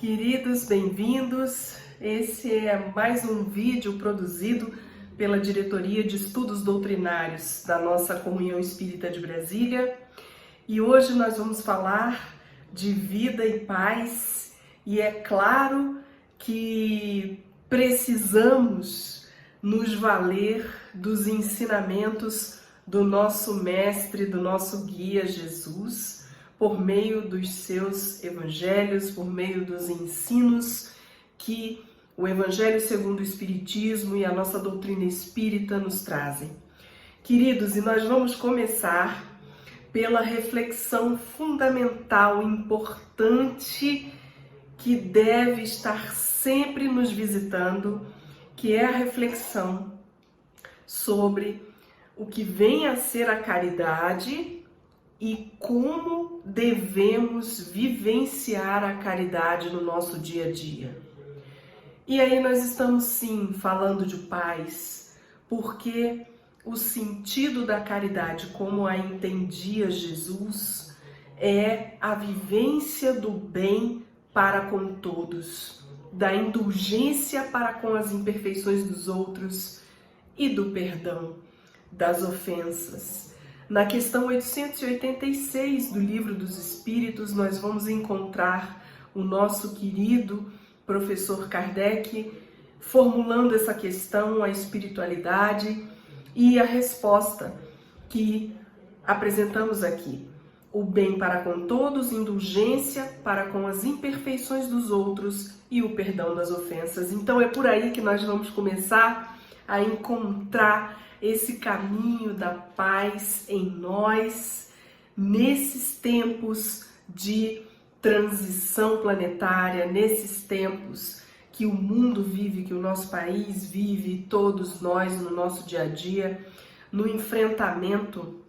Queridos, bem-vindos. Esse é mais um vídeo produzido pela Diretoria de Estudos Doutrinários da nossa Comunhão Espírita de Brasília. E hoje nós vamos falar de vida e paz. E é claro que precisamos nos valer dos ensinamentos do nosso mestre, do nosso guia Jesus, por meio dos seus evangelhos, por meio dos ensinos que o Evangelho segundo o Espiritismo e a nossa doutrina espírita nos trazem. Queridos, e nós vamos começar pela reflexão fundamental, importante, que deve estar sempre nos visitando, que é a reflexão sobre o que vem a ser a caridade e como devemos vivenciar a caridade no nosso dia a dia. E aí nós estamos sim falando de paz, porque o sentido da caridade, como a entendia Jesus, é a vivência do bem para com todos, da indulgência para com as imperfeições dos outros e do perdão das ofensas. Na questão 886 do Livro dos Espíritos, nós vamos encontrar o nosso querido professor Kardec formulando essa questão, a espiritualidade e a resposta que apresentamos aqui. O bem para com todos, indulgência para com as imperfeições dos outros e o perdão das ofensas. Então é por aí que nós vamos começar a encontrar esse caminho da paz em nós, nesses tempos de transição planetária, nesses tempos que o mundo vive, que o nosso país vive, todos nós no nosso dia a dia, no enfrentamento,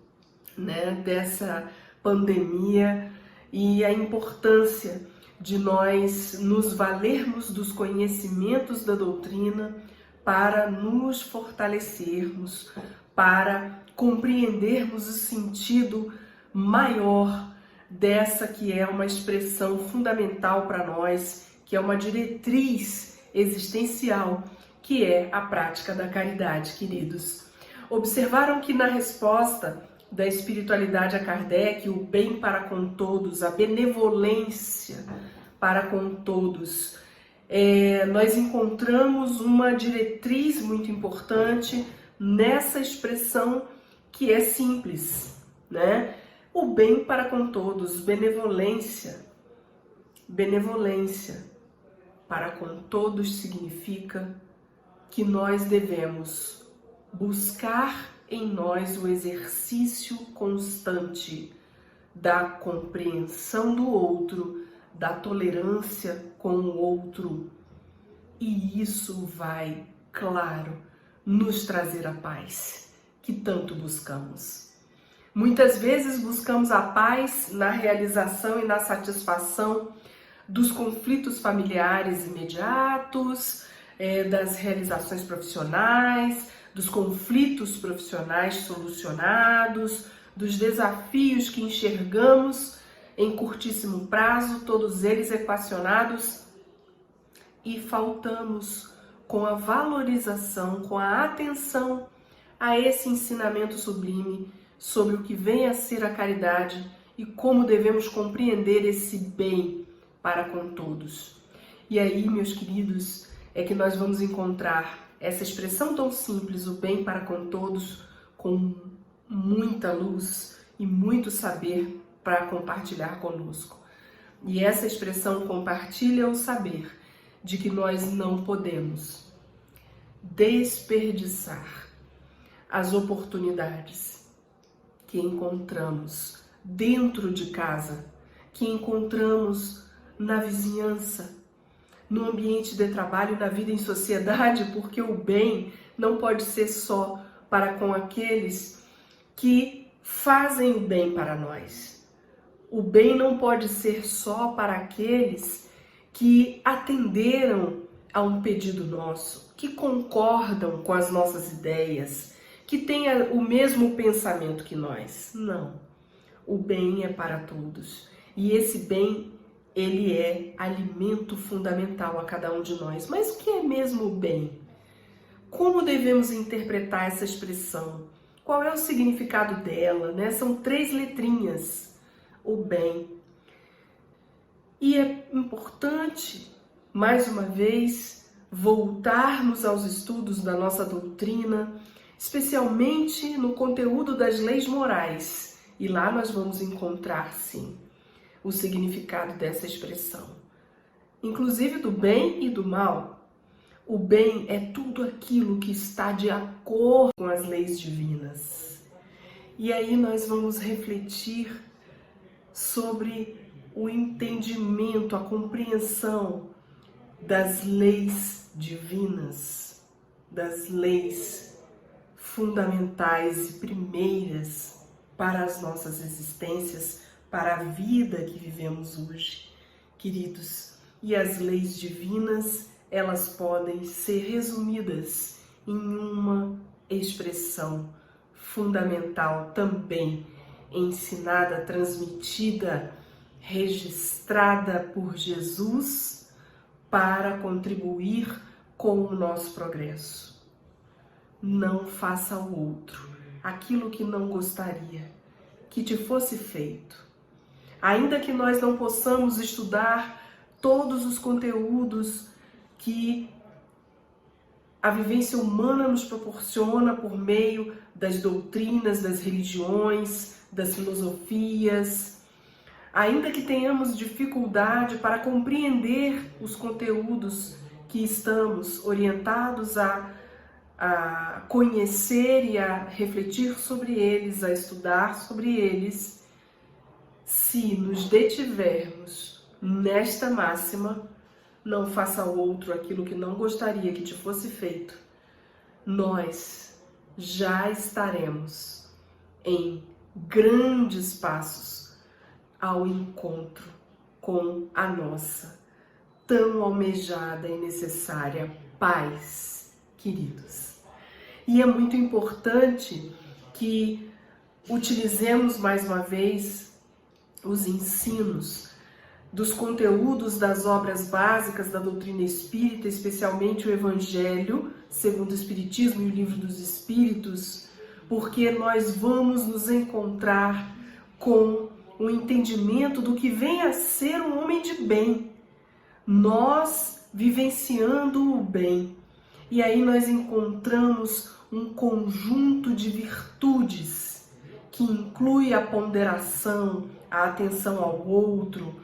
dessa pandemia e a importância de nós nos valermos dos conhecimentos da doutrina para nos fortalecermos, para compreendermos o sentido maior dessa que é uma expressão fundamental para nós, que é uma diretriz existencial, que é a prática da caridade, queridos. Observaram que na resposta da espiritualidade a Kardec, o bem para com todos, a benevolência para com todos, nós encontramos uma diretriz muito importante nessa expressão que é simples, né? O bem para com todos, benevolência. Benevolência para com todos significa que nós devemos buscar em nós o exercício constante da compreensão do outro, da tolerância com o outro. E isso vai, claro, nos trazer a paz que tanto buscamos. Muitas vezes buscamos a paz na realização e na satisfação dos conflitos familiares imediatos, das realizações profissionais, dos conflitos profissionais solucionados, dos desafios que enxergamos em curtíssimo prazo, todos eles equacionados, e faltamos com a valorização, com a atenção a esse ensinamento sublime sobre o que vem a ser a caridade e como devemos compreender esse bem para com todos. E aí, meus queridos, é que nós vamos encontrar essa expressão tão simples, o bem para com todos, com muita luz e muito saber para compartilhar conosco. E essa expressão compartilha o saber de que nós não podemos desperdiçar as oportunidades que encontramos dentro de casa, que encontramos na vizinhança, no ambiente de trabalho, na vida em sociedade, porque o bem não pode ser só para com aqueles que fazem o bem para nós. O bem não pode ser só para aqueles que atenderam a um pedido nosso, que concordam com as nossas ideias, que têm o mesmo pensamento que nós. Não. O bem é para todos. E esse bem ele é alimento fundamental a cada um de nós. Mas o que é mesmo o bem? Como devemos interpretar essa expressão? Qual é o significado dela, né? São 3 letrinhas, o bem. E é importante, mais uma vez, voltarmos aos estudos da nossa doutrina, especialmente no conteúdo das leis morais. E lá nós vamos encontrar, sim, o significado dessa expressão, inclusive do bem e do mal. O bem é tudo aquilo que está de acordo com as leis divinas. E aí nós vamos refletir sobre o entendimento, a compreensão das leis divinas, das leis fundamentais e primeiras para as nossas existências, para a vida que vivemos hoje, queridos. E as leis divinas, elas podem ser resumidas em uma expressão fundamental também, ensinada, transmitida, registrada por Jesus para contribuir com o nosso progresso. Não faça ao outro aquilo que não gostaria que te fosse feito. Ainda que nós não possamos estudar todos os conteúdos que a vivência humana nos proporciona por meio das doutrinas, das religiões, das filosofias, ainda que tenhamos dificuldade para compreender os conteúdos que estamos orientados a conhecer e a refletir sobre eles, a estudar sobre eles, se nos detivermos nesta máxima, não faça ao outro aquilo que não gostaria que te fosse feito, nós já estaremos em grandes passos ao encontro com a nossa tão almejada e necessária paz, queridos. E é muito importante que utilizemos mais uma vez os ensinos dos conteúdos das obras básicas da doutrina espírita, especialmente o Evangelho segundo o Espiritismo e o Livro dos Espíritos, porque nós vamos nos encontrar com o entendimento do que vem a ser um homem de bem, nós vivenciando o bem. E aí nós encontramos um conjunto de virtudes que inclui a ponderação, a atenção ao outro,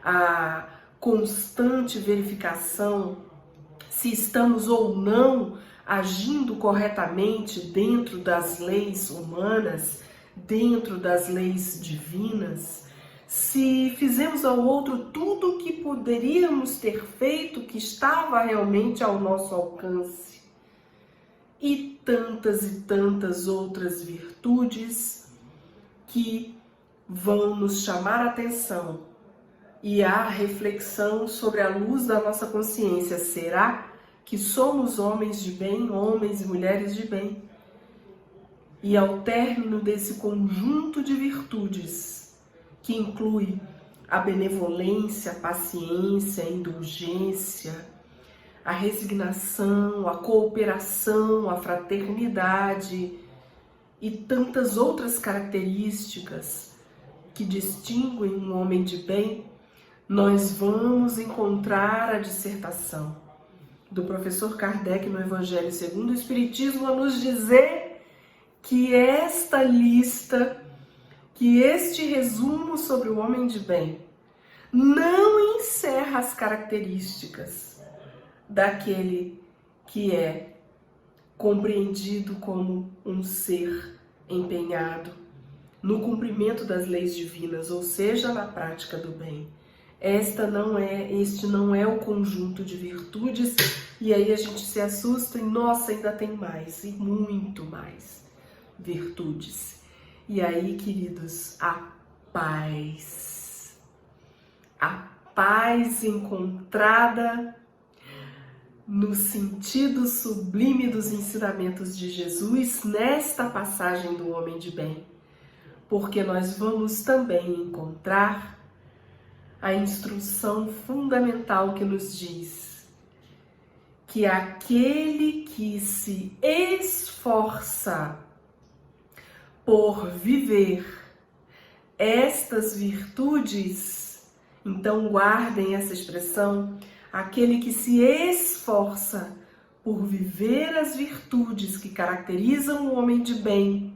a constante verificação se estamos ou não agindo corretamente dentro das leis humanas, dentro das leis divinas, se fizemos ao outro tudo o que poderíamos ter feito, que estava realmente ao nosso alcance. E tantas outras virtudes que vão nos chamar a atenção e a reflexão sobre a luz da nossa consciência. Será que somos homens de bem, homens e mulheres de bem? E ao término desse conjunto de virtudes, que inclui a benevolência, a paciência, a indulgência, a resignação, a cooperação, a fraternidade e tantas outras características que distinguem um homem de bem, nós vamos encontrar a dissertação do professor Kardec no Evangelho segundo o Espiritismo a nos dizer que esta lista, que este resumo sobre o homem de bem não encerra as características daquele que é compreendido como um ser empenhado no cumprimento das leis divinas, ou seja, na prática do bem. Este não é o conjunto de virtudes, e aí a gente se assusta e, nossa, ainda tem mais, e muito mais virtudes. E aí, queridos, a paz encontrada no sentido sublime dos ensinamentos de Jesus nesta passagem do homem de bem, porque nós vamos também encontrar a instrução fundamental que nos diz que aquele que se esforça por viver estas virtudes, então guardem essa expressão, aquele que se esforça por viver as virtudes que caracterizam o homem de bem,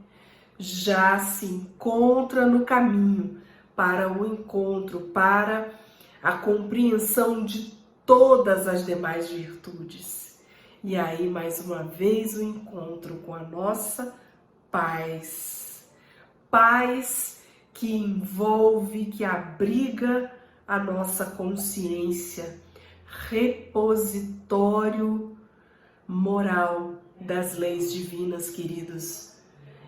já se encontra no caminho para o encontro, para a compreensão de todas as demais virtudes. E aí, mais uma vez, o encontro com a nossa paz. Paz que envolve, que abriga a nossa consciência, repositório moral das leis divinas, queridos.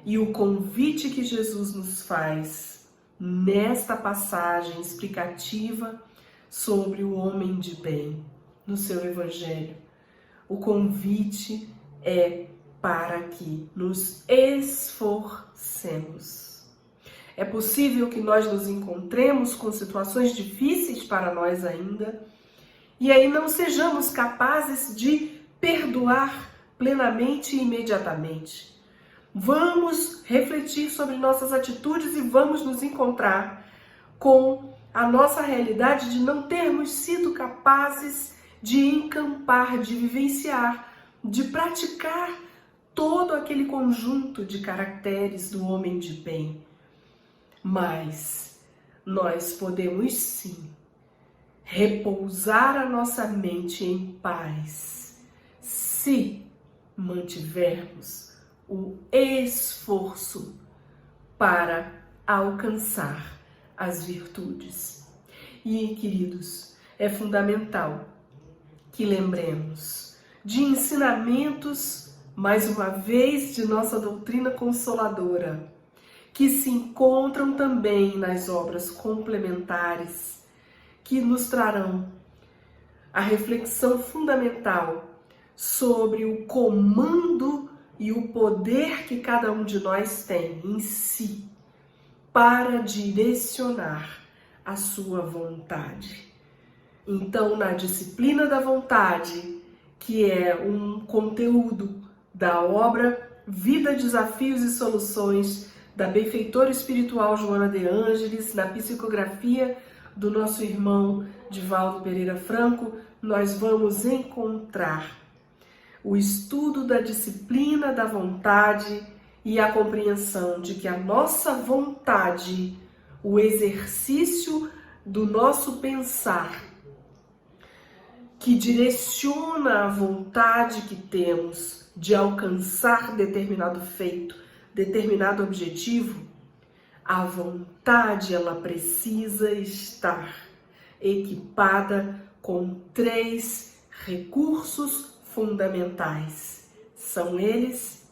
E o convite que Jesus nos faz nesta passagem explicativa sobre o homem de bem no seu Evangelho, o convite é para que nos esforcemos. É possível que nós nos encontremos com situações difíceis para nós ainda, e aí não sejamos capazes de perdoar plenamente e imediatamente. Vamos refletir sobre nossas atitudes e vamos nos encontrar com a nossa realidade de não termos sido capazes de encampar, de vivenciar, de praticar todo aquele conjunto de caracteres do homem de bem. Mas nós podemos sim repousar a nossa mente em paz se mantivermos o esforço para alcançar as virtudes. E, queridos, é fundamental que lembremos de ensinamentos, mais uma vez, de nossa doutrina consoladora, que se encontram também nas obras complementares, que nos trarão a reflexão fundamental sobre o comando e o poder que cada um de nós tem em si para direcionar a sua vontade. Então, na disciplina da vontade, que é um conteúdo da obra Vida, Desafios e Soluções, da benfeitora espiritual Joana de Ângeles, na psicografia do nosso irmão Divaldo Pereira Franco, nós vamos encontrar o estudo da disciplina da vontade e a compreensão de que a nossa vontade, o exercício do nosso pensar, que direciona a vontade que temos de alcançar determinado feito, determinado objetivo, a vontade ela precisa estar equipada com 3 recursos fundamentais. São eles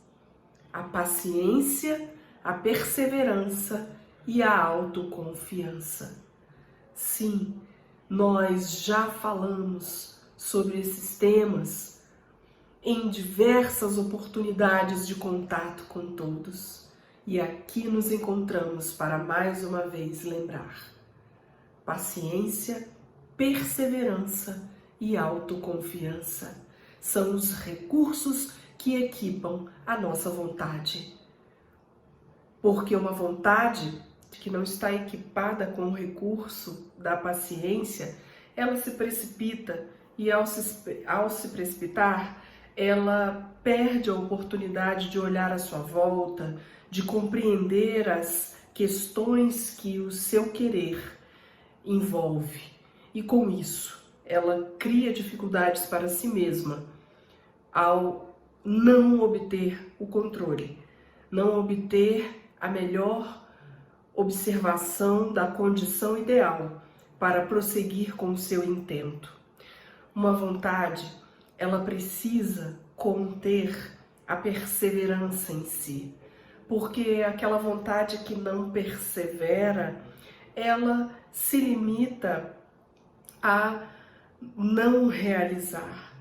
a paciência, a perseverança e a autoconfiança. Sim, nós já falamos sobre esses temas em diversas oportunidades de contato com todos. E aqui nos encontramos para mais uma vez lembrar: paciência, perseverança e autoconfiança são os recursos que equipam a nossa vontade. Porque uma vontade que não está equipada com o recurso da paciência, ela se precipita e ao se precipitar, ela perde a oportunidade de olhar à sua volta, de compreender as questões que o seu querer envolve. E com isso, ela cria dificuldades para si mesma ao não obter o controle, não obter a melhor observação da condição ideal para prosseguir com o seu intento. Uma vontade, ela precisa conter a perseverança em si, porque aquela vontade que não persevera, ela se limita a não realizar.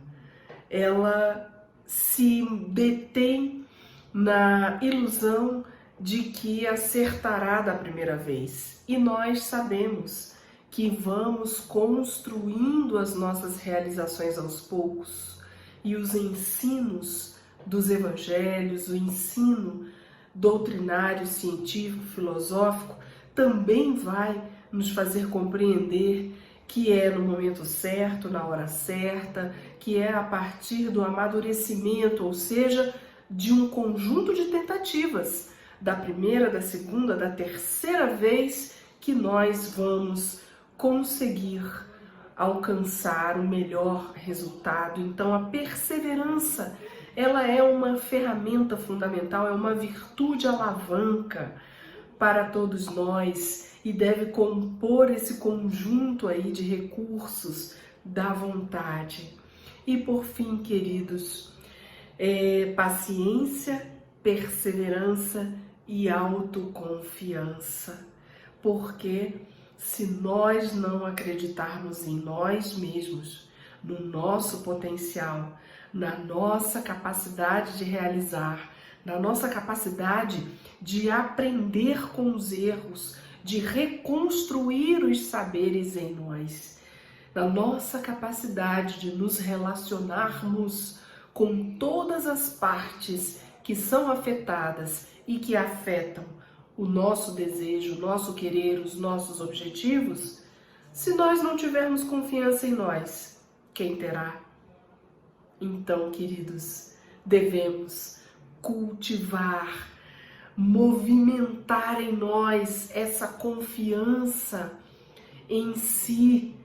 Ela se detém na ilusão de que acertará da primeira vez. E nós sabemos que vamos construindo as nossas realizações aos poucos e os ensinos dos evangelhos, o ensino doutrinário, científico, filosófico, também vai nos fazer compreender que é no momento certo, na hora certa, que é a partir do amadurecimento, ou seja, de um conjunto de tentativas, da primeira, da segunda, da terceira vez, que nós vamos conseguir alcançar o melhor resultado. Então, a perseverança, ela é uma ferramenta fundamental, é uma virtude alavanca para todos nós e deve compor esse conjunto aí de recursos da vontade. E por fim, queridos, paciência, perseverança e autoconfiança. Porque se nós não acreditarmos em nós mesmos, no nosso potencial, na nossa capacidade de realizar, na nossa capacidade de aprender com os erros, de reconstruir os saberes em nós, na nossa capacidade de nos relacionarmos com todas as partes que são afetadas e que afetam o nosso desejo, o nosso querer, os nossos objetivos, se nós não tivermos confiança em nós, quem terá? Então, queridos, devemos cultivar, movimentar em nós essa confiança em si,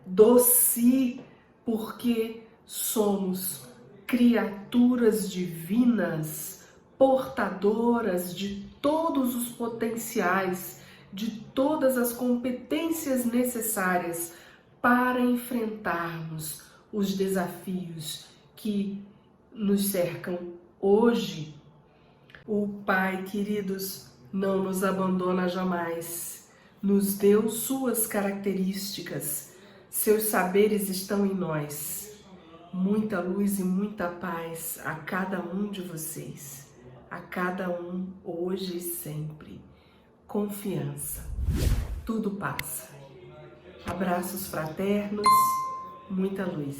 do si, porque somos criaturas divinas, portadoras de todos os potenciais, de todas as competências necessárias para enfrentarmos os desafios que nos cercam hoje. O Pai, queridos, não nos abandona jamais, nos deu suas características, seus saberes estão em nós. Muita luz e muita paz a cada um de vocês, a cada um, hoje e sempre. Confiança, tudo passa. Abraços fraternos, muita luz.